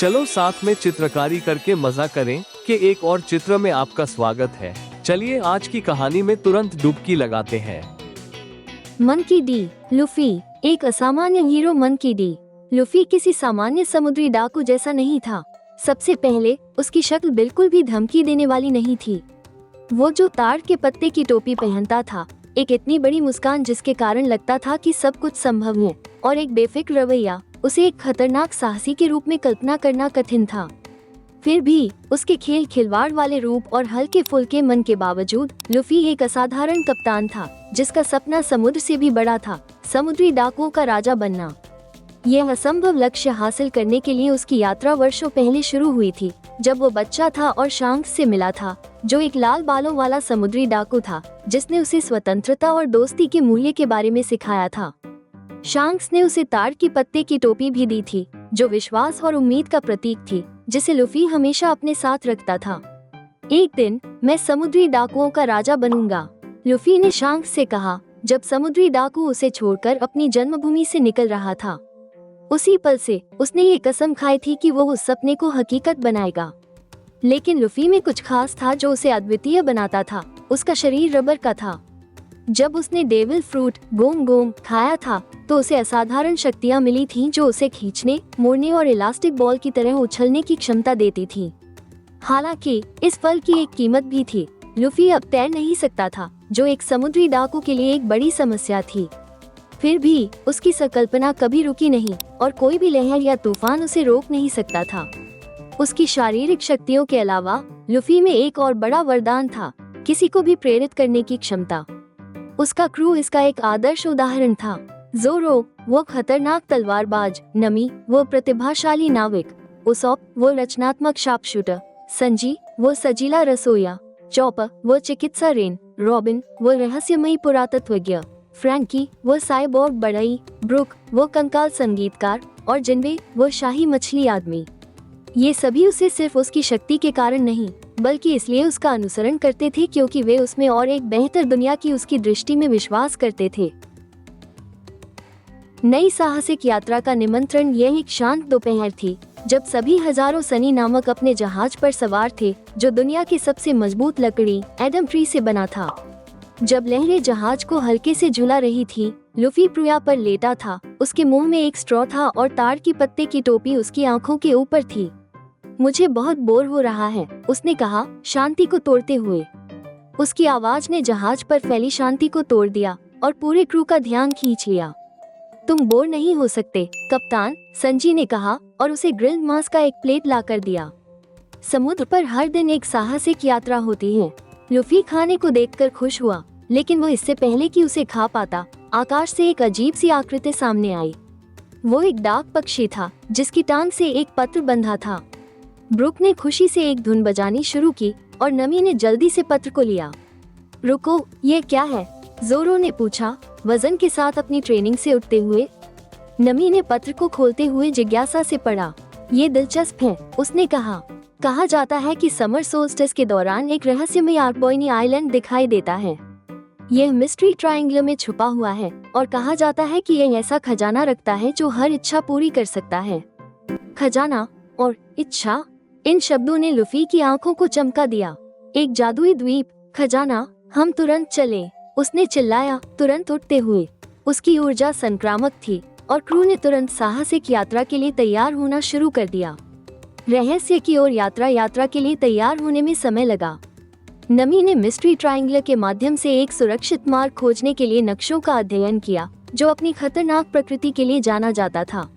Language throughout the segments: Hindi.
चलो साथ में चित्रकारी करके मजा करें कि एक और चित्र में आपका स्वागत है। चलिए आज की कहानी में तुरंत डुबकी लगाते हैं। Monkey D. लूफी एक असामान्य हीरो। Monkey D. लूफी किसी सामान्य समुद्री डाकू जैसा नहीं था। सबसे पहले उसकी शक्ल बिल्कुल भी धमकी देने वाली नहीं थी। वो जो ताड़ के पत्ते की टोपी पहनता था, एक इतनी बड़ी मुस्कान जिसके कारण लगता था कि सब कुछ संभव है, और एक बेफिक्र रवैया, उसे एक खतरनाक साहसी के रूप में कल्पना करना कठिन था। फिर भी उसके खेल खिलवाड़ वाले रूप और हल्के फुल्के मन के बावजूद लूफी एक असाधारण कप्तान था, जिसका सपना समुद्र से भी बड़ा था, समुद्री डाकुओं का राजा बनना। यह असंभव लक्ष्य हासिल करने के लिए उसकी यात्रा वर्षों पहले शुरू हुई थी, जब वो बच्चा था और शांक्स से मिला था, जो एक लाल बालों वाला समुद्री डाकू था, जिसने उसे स्वतंत्रता और दोस्ती के मूल्य के बारे में सिखाया था। शांक्स ने उसे ताड़ की पत्ते की टोपी भी दी थी, जो विश्वास और उम्मीद का प्रतीक थी, जिसे लूफी हमेशा अपने साथ रखता था। एक दिन मैं समुद्री डाकुओं का राजा बनूंगा, लूफी ने शांक्स से कहा, जब समुद्री डाकू उसे छोड़कर अपनी जन्मभूमि से निकल रहा था। उसी पल से उसने ये कसम खाई थी कि वो उस सपने को हकीकत बनाएगा। लेकिन लूफी में कुछ खास था जो उसे अद्वितीय बनाता था। उसका शरीर रबर का था। जब उसने डेविल फ्रूट गोम गोम खाया था, तो उसे असाधारण शक्तियां मिली थीं जो उसे खींचने, मोड़ने और इलास्टिक बॉल की तरह उछलने की क्षमता देती थी। हालांकि इस फल की एक कीमत भी थी। लूफी अब तैर नहीं सकता था, जो एक समुद्री डाकू के लिए एक बड़ी समस्या थी। फिर भी उसकी संकल्पना कभी रुकी नहीं, और कोई भी लहर या तूफान उसे रोक नहीं सकता था। उसकी शारीरिक शक्तियों के अलावा लूफी में एक और बड़ा वरदान था, किसी को भी प्रेरित करने की क्षमता। उसका क्रू इसका एक आदर्श उदाहरण था। जोरो वो खतरनाक तलवारबाज, नमी वो प्रतिभाशाली नाविक, उसॉप वो रचनात्मक शार्पशूटर, संजी वो सजीला रसोइया, चॉपर वो चिकित्सा रेन, रॉबिन वो रहस्यमयी पुरातत्वज्ञ, फ्रैंकी वो साइबोर्ग बढ़ई, ब्रुक वो कंकाल संगीतकार, और जिनवे वो शाही मछली आदमी। ये सभी उसे सिर्फ उसकी शक्ति के कारण नहीं, बल्कि इसलिए उसका अनुसरण करते थे क्योंकि वे उसमें और एक बेहतर दुनिया की उसकी दृष्टि में विश्वास करते थे। नई साहसिक यात्रा का निमंत्रण। यह एक शांत दोपहर थी, जब सभी हजारों सनी नामक अपने जहाज पर सवार थे, जो दुनिया की सबसे मजबूत लकड़ी एडम ट्री से बना था। जब लहरें जहाज को हल्के से झुला रही थी, लूफी प्रुया पर लेटा था। उसके मुंह में एक स्ट्रॉ था और ताड़ की पत्ते की टोपी उसकी आंखों के ऊपर थी। मुझे बहुत बोर हो रहा है, उसने कहा, शांति को तोड़ते हुए। उसकी आवाज ने जहाज पर फैली शांति को तोड़ दिया और पूरे क्रू का ध्यान खींच लिया। तुम बोर नहीं हो सकते, कप्तान, संजी ने कहा, और उसे ग्रिल्ड मांस का एक प्लेट लाकर दिया। समुद्र पर हर दिन एक साहसिक यात्रा होती है। लूफी खाने को देखकर खुश हुआ, लेकिन वो इससे पहले कि उसे खा पाता, आकाश से एक अजीब सी आकृति सामने आई। वो एक डाक पक्षी था, जिसकी टांग से एक पत्र बंधा था। ब्रुक ने खुशी से एक धुन बजानी शुरू की, और नमी ने जल्दी से पत्र को लिया। रुको, ये क्या है? जोरो ने पूछा, वजन के साथ अपनी ट्रेनिंग से उठते हुए। नमी ने पत्र को खोलते हुए जिज्ञासा से पढ़ा। ये दिलचस्प है, उसने कहा जाता है कि समर सोल्स्टिस के दौरान एक रहस्यमय आर्कबॉयनी आइलैंड दिखाई देता है। यह मिस्ट्री ट्रायंगल में छुपा हुआ है, और कहा जाता है कि यह ऐसा खजाना रखता है जो हर इच्छा पूरी कर सकता है। खजाना और इच्छा, इन शब्दों ने लूफी की आंखों को चमका दिया। एक जादुई द्वीप, खजाना, हम तुरंत चलें, उसने चिल्लाया, तुरंत उठते हुए। उसकी ऊर्जा संक्रामक थी, और क्रू ने तुरंत साहसिक यात्रा के लिए तैयार होना शुरू कर दिया। रहस्य की ओर यात्रा के लिए तैयार होने में समय लगा। नमी ने मिस्ट्री ट्रायंगल के माध्यम से एक सुरक्षित मार्ग खोजने के लिए नक्शों का अध्ययन किया, जो अपनी खतरनाक प्रकृति के लिए जाना जाता था।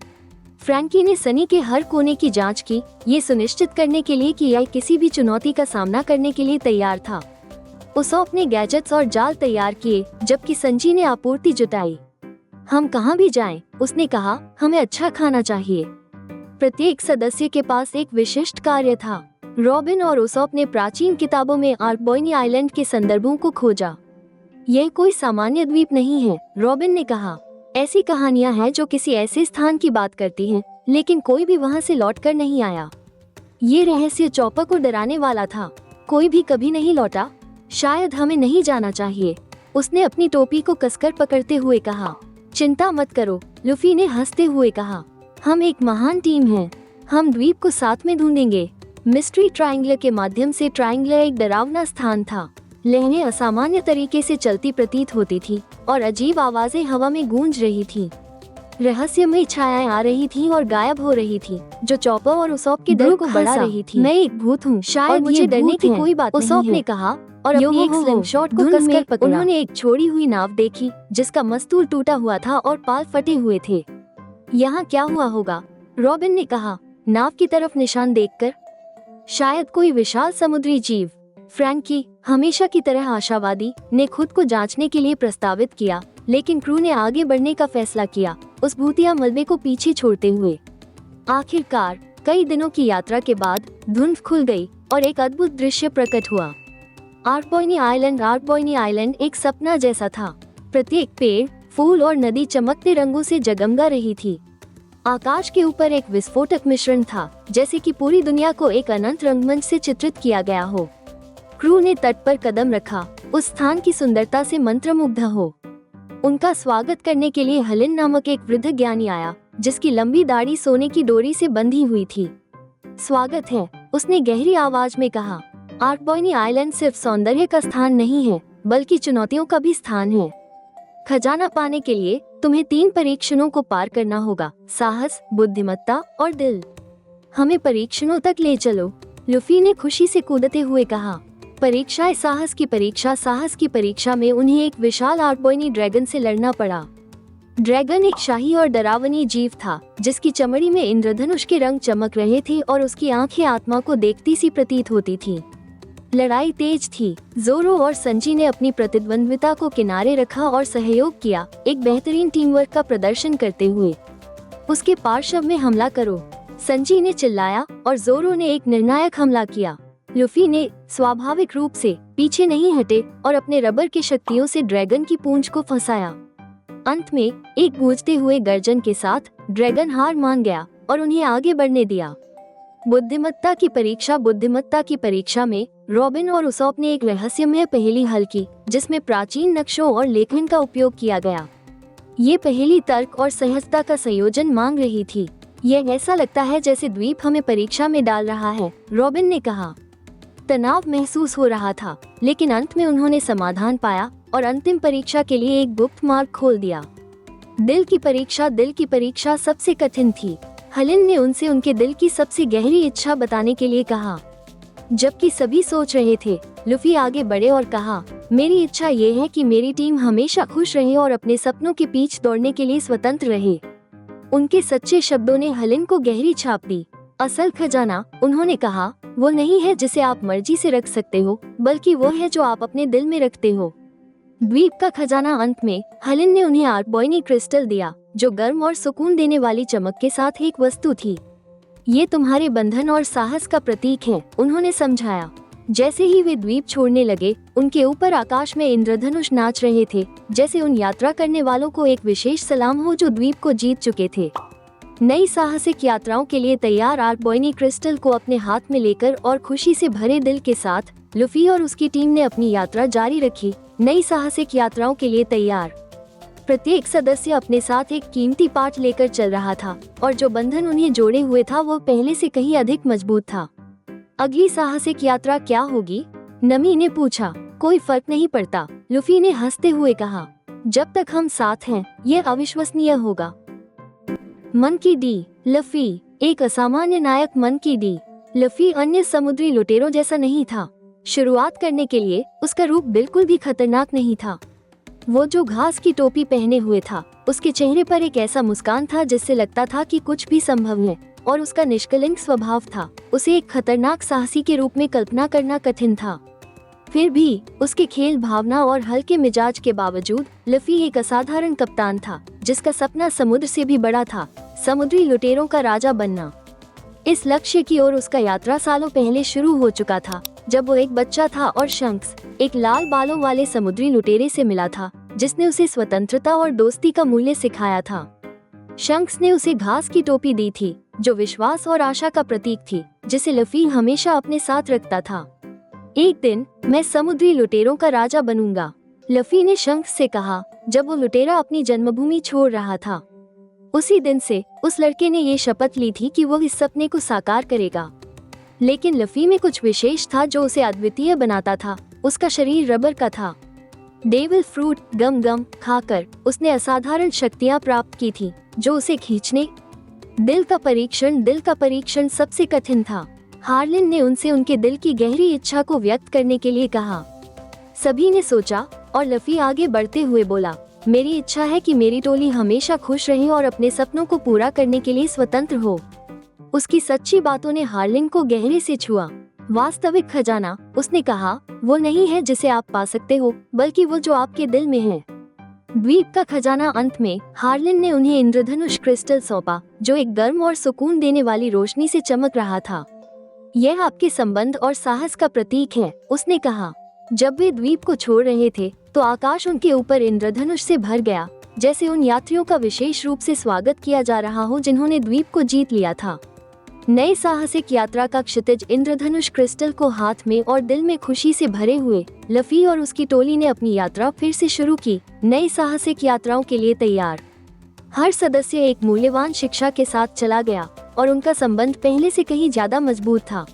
फ्रैंकी ने सनी के हर कोने की जांच की, ये सुनिश्चित करने के लिए कि यह किसी भी चुनौती का सामना करने के लिए तैयार था। उसॉप ने गैजेट्स और जाल तैयार किए, जबकि संजी ने आपूर्ति जुटाई। हम कहाँ भी जाएं, उसने कहा, हमें अच्छा खाना चाहिए। प्रत्येक सदस्य के पास एक विशिष्ट कार्य था। रॉबिन और उसॉप ने प्राचीन किताबों में आर्कबॉयनी आइलैंड के संदर्भों को खोजा। यह कोई सामान्य द्वीप नहीं है, रॉबिन ने कहा। ऐसी कहानियां हैं जो किसी ऐसे स्थान की बात करती हैं, लेकिन कोई भी वहां से लौटकर नहीं आया। ये रहस्य चॉपर को डराने वाला था। कोई भी कभी नहीं लौटा। शायद हमें नहीं जाना चाहिए, उसने अपनी टोपी को कसकर पकड़ते हुए कहा। चिंता मत करो, लूफी ने हंसते हुए कहा, हम एक महान टीम हैं। हम द्वीप को साथ में ढूंढेंगे। मिस्ट्री ट्रायंगल के माध्यम से ट्रायंगल एक डरावना स्थान था। लहरें असामान्य तरीके से चलती प्रतीत होती थी और अजीब आवाजें हवा में गूंज रही थी। रहस्यमय छायाएं आ रही थीं और गायब हो रही थी, जो चौपा और उसौप के डर को बढ़ा रही थी। मैं एक भूत हूँ, शायद मुझे डरने की कोई बात नहीं है, उसौप ने कहा और अपनी एक स्लिंग शॉट को कसकर पकड़ा। उन्होंने एक छोड़ी हुई नाव देखी जिसका मस्तूल टूटा हुआ था और पाल फटे हुए थे। यहाँ क्या हुआ होगा? रॉबिन ने कहा, नाव की तरफ निशान देखकर। शायद कोई विशाल समुद्री जीव। फ्रैंकी, हमेशा की तरह आशावादी, ने खुद को जांचने के लिए प्रस्तावित किया, लेकिन क्रू ने आगे बढ़ने का फैसला किया, उस भूतिया मलबे को पीछे छोड़ते हुए। आखिरकार कई दिनों की यात्रा के बाद धुंध खुल गई और एक अद्भुत दृश्य प्रकट हुआ। आर्कबॉयनी आइलैंड एक सपना जैसा था। प्रत्येक पेड़, फूल और नदी चमकते रंगों से जगमगा रही थी। आकाश के ऊपर एक विस्फोटक मिश्रण था, जैसे कि पूरी दुनिया को एक अनंत रंगमंच से चित्रित किया गया हो। क्रू ने तट पर कदम रखा, उस स्थान की सुंदरता से मंत्रमुग्ध हो। उनका स्वागत करने के लिए हलिन नामक एक वृद्ध ज्ञानी आया, जिसकी लंबी दाढ़ी सोने की डोरी से बंधी हुई थी। स्वागत है, उसने गहरी आवाज में कहा। आर्कबॉयनी आइलैंड सिर्फ सौंदर्य का स्थान नहीं है, बल्कि चुनौतियों का भी स्थान है। खजाना पाने के लिए तुम्हें 3 परीक्षणों को पार करना होगा: साहस, बुद्धिमत्ता और दिल। हमें परीक्षणों तक ले चलो, लुफी ने खुशी से कूदते हुए कहा। परीक्षाएं, साहस की परीक्षा में उन्हें एक विशाल आर्कबॉयनी ड्रैगन से लड़ना पड़ा। ड्रैगन एक शाही और डरावनी जीव था, जिसकी चमड़ी में इंद्रधनुष के रंग चमक रहे थे और उसकी आंखें आत्मा को देखती सी प्रतीत होती थी। लड़ाई तेज थी। जोरो और संजी ने अपनी प्रतिद्वंद्विता को किनारे रखा और सहयोग किया, एक बेहतरीन टीम वर्क का प्रदर्शन करते हुए। उसके पार्श्व में हमला करो, संजी ने चिल्लाया और जोरो ने एक निर्णायक हमला किया। लुफी ने स्वाभाविक रूप से पीछे नहीं हटे और अपने रबर की शक्तियों से ड्रैगन की पूंछ को फंसाया। अंत में एक गूंजते हुए गर्जन के साथ ड्रैगन हार मान गया और उन्हें आगे बढ़ने दिया। बुद्धिमत्ता की परीक्षा में रॉबिन और उसौप ने एक रहस्यमय पहेली हल की, जिसमें प्राचीन नक्शों और लेखन का उपयोग किया गया। ये पहेली तर्क और सहजता का संयोजन मांग रही थी। यह ऐसा लगता है जैसे द्वीप हमें परीक्षा में डाल रहा है, रॉबिन ने कहा। तनाव महसूस हो रहा था, लेकिन अंत में उन्होंने समाधान पाया और अंतिम परीक्षा के लिए एक गुप्त मार्ग खोल दिया। दिल की परीक्षा सबसे कठिन थी। हलिन ने उनसे उनके दिल की सबसे गहरी इच्छा बताने के लिए कहा। जबकि सभी सोच रहे थे, लुफी आगे बढ़े और कहा, मेरी इच्छा ये है कि मेरी टीम हमेशा खुश रहे और अपने सपनों के पीछे दौड़ने के लिए स्वतंत्र रहे। उनके सच्चे शब्दों ने हलिन को गहरी छाप दी। असल खजाना, उन्होंने कहा, वो नहीं है जिसे आप मर्जी से रख सकते हो, बल्कि वो है जो आप अपने दिल में रखते हो। द्वीप का खजाना। अंत में हलिन ने उन्हें आर्कबॉयनी क्रिस्टल दिया, जो गर्म और सुकून देने वाली चमक के साथ एक वस्तु थी। ये तुम्हारे बंधन और साहस का प्रतीक है, उन्होंने समझाया। जैसे ही वे द्वीप छोड़ने लगे, उनके ऊपर आकाश में इंद्रधनुष नाच रहे थे, जैसे उन यात्रा करने वालों को एक विशेष सलाम हो जो द्वीप को जीत चुके थे। नई साहसिक यात्राओं के लिए तैयार आर्कबॉयनी क्रिस्टल को अपने हाथ में लेकर और खुशी से भरे दिल के साथ लुफी और उसकी टीम ने अपनी यात्रा जारी रखी, नई साहसिक यात्राओं के लिए तैयार। प्रत्येक सदस्य अपने साथ एक कीमती पाठ लेकर चल रहा था और जो बंधन उन्हें जोड़े हुए था वो पहले से कहीं अधिक मजबूत था। अगली साहसिक यात्रा क्या होगी? नमी ने पूछा। कोई फर्क नहीं पड़ता, लुफी ने हंसते हुए कहा। जब तक हम साथ हैं, यह अविश्वसनीय होगा। मन की डी। लफी, एक असामान्य नायक। मन की डी। लफी अन्य समुद्री लुटेरों जैसा नहीं था। शुरुआत करने के लिए उसका रूप बिल्कुल भी खतरनाक नहीं था। वो जो घास की टोपी पहने हुए था, उसके चेहरे पर एक ऐसा मुस्कान था जिससे लगता था कि कुछ भी संभव है, और उसका निष्कलंक स्वभाव था। उसे एक खतरनाक साहसी के रूप में कल्पना करना कठिन था। फिर भी उसके खेल भावना और हल्के मिजाज के बावजूद लफी एक असाधारण कप्तान था, जिसका सपना समुद्र से भी बड़ा था, समुद्री लुटेरों का राजा बनना। इस लक्ष्य की ओर उसका यात्रा सालों पहले शुरू हो चुका था, जब वो एक बच्चा था और शंक्स, एक लाल बालों वाले समुद्री लुटेरे से मिला था, जिसने उसे स्वतंत्रता और दोस्ती का मूल्य सिखाया था। शंक्स ने उसे घास की टोपी दी थी, जो विश्वास और आशा का प्रतीक थी, जिसे लफी हमेशा अपने साथ रखता था। एक दिन मैं समुद्री लुटेरों का राजा बनूंगा, लफी ने शंक्स से कहा, जब वो लुटेरा अपनी जन्मभूमि छोड़ रहा था। उसी दिन से उस लड़के ने ये शपथ ली थी कि वो इस सपने को साकार करेगा। लेकिन लफ़ी में कुछ विशेष था जो उसे अद्वितीय बनाता था। उसका शरीर रबर का था। डेविल फ्रूट गम खाकर उसने असाधारण शक्तियां प्राप्त की थी जो उसे खींचने। दिल का परीक्षण सबसे कठिन था। हार्लिन ने उनसे उनके दिल की गहरी इच्छा को व्यक्त करने के लिए कहा। सभी ने सोचा और लफ़ी आगे बढ़ते हुए बोला, मेरी इच्छा है कि मेरी टोली हमेशा खुश रहे और अपने सपनों को पूरा करने के लिए स्वतंत्र हो। उसकी सच्ची बातों ने हार्लिन को गहरे से छुआ। वास्तविक खजाना, उसने कहा, वो नहीं है जिसे आप पा सकते हो, बल्कि वो जो आपके दिल में है। द्वीप का खजाना। अंत में हार्लिन ने उन्हें इंद्रधनुष क्रिस्टल सौंपा जो एक गर्म और सुकून देने वाली रोशनी से चमक रहा था। यह आपके संबंध और साहस का प्रतीक है, उसने कहा। जब वे द्वीप को छोड़ रहे थे तो आकाश उनके ऊपर इंद्रधनुष से भर गया, जैसे उन यात्रियों का विशेष रूप से स्वागत किया जा रहा हो जिन्होंने द्वीप को जीत लिया था। नई साहसिक यात्रा का क्षितिज इंद्रधनुष क्रिस्टल को हाथ में और दिल में खुशी से भरे हुए लफ़ी और उसकी टोली ने अपनी यात्रा फिर से शुरू की, नई साहसिक यात्राओं के लिए तैयार। हर सदस्य एक मूल्यवान शिक्षा के साथ चला गया और उनका संबंध पहले से कहीं ज्यादा मजबूत था।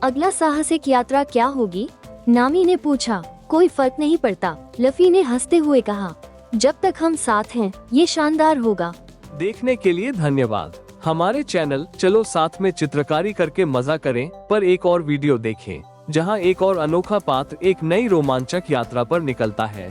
अगला साहसिक यात्रा क्या होगी? नामी ने पूछा। कोई फर्क नहीं पड़ता, लफ़ी ने हंसते हुए कहा। जब तक हम साथ हैं, ये शानदार होगा। देखने के लिए धन्यवाद। हमारे चैनल चलो साथ में चित्रकारी करके मजा करें पर एक और वीडियो देखें, जहां एक और अनोखा पात्र एक नई रोमांचक यात्रा पर निकलता है।